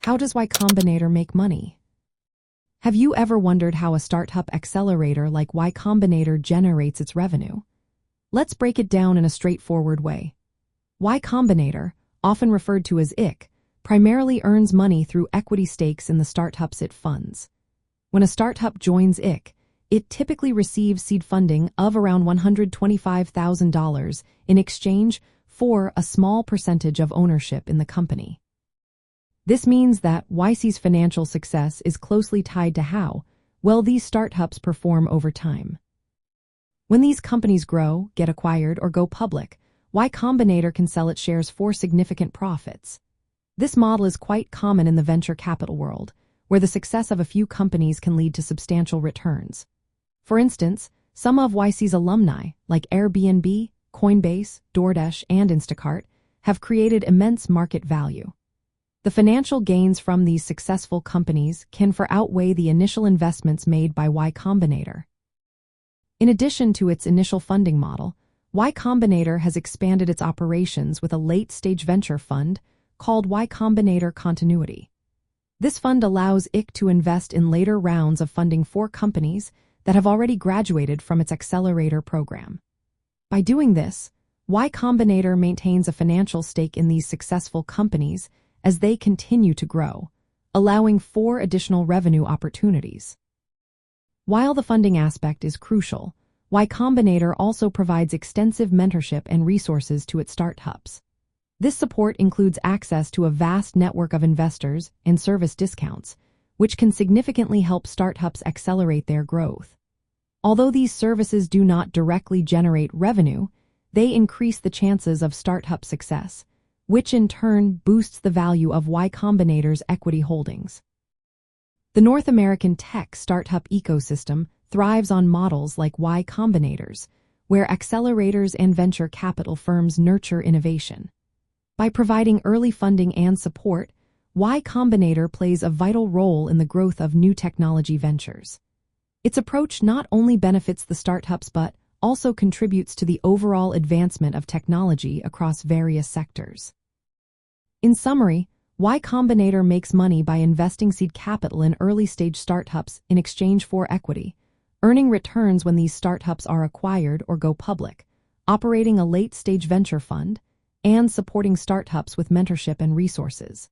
How does Y Combinator make money? Have you ever wondered how a startup accelerator like Y Combinator generates its revenue? Let's break it down in a straightforward way. Y Combinator, often referred to as IC, primarily earns money through equity stakes in the startups it funds. When a startup joins IC, it typically receives seed funding of around $125,000 in exchange for a small percentage of ownership in the company. This means that YC's financial success is closely tied to how well these startups perform over time. When these companies grow, get acquired, or go public, Y Combinator can sell its shares for significant profits. This model is quite common in the venture capital world, where the success of a few companies can lead to substantial returns. For instance, some of YC's alumni, like Airbnb, Coinbase, DoorDash, and Instacart, have created immense market value. The financial gains from these successful companies can far outweigh the initial investments made by Y Combinator. In addition to its initial funding model, Y Combinator has expanded its operations with a late-stage venture fund called Y Combinator Continuity. This fund allows IC to invest in later rounds of funding for companies that have already graduated from its Accelerator program. By doing this, Y Combinator maintains a financial stake in these successful companies as they continue to grow, allowing for additional revenue opportunities. While the funding aspect is crucial, Y Combinator also provides extensive mentorship and resources to its startups. This support includes access to a vast network of investors and service discounts, which can significantly help startups accelerate their growth. Although these services do not directly generate revenue, they increase the chances of startup success, which in turn boosts the value of Y Combinator's equity holdings. The North American tech startup ecosystem thrives on models like Y Combinator's, where accelerators and venture capital firms nurture innovation. By providing early funding and support, Y Combinator plays a vital role in the growth of new technology ventures. Its approach not only benefits the startups but also contributes to the overall advancement of technology across various sectors. In summary, Y Combinator makes money by investing seed capital in early-stage startups in exchange for equity, earning returns when these startups are acquired or go public, operating a late-stage venture fund, and supporting startups with mentorship and resources.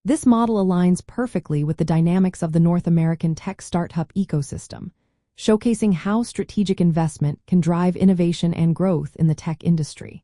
This model aligns perfectly with the dynamics of the North American tech startup ecosystem, showcasing how strategic investment can drive innovation and growth in the tech industry.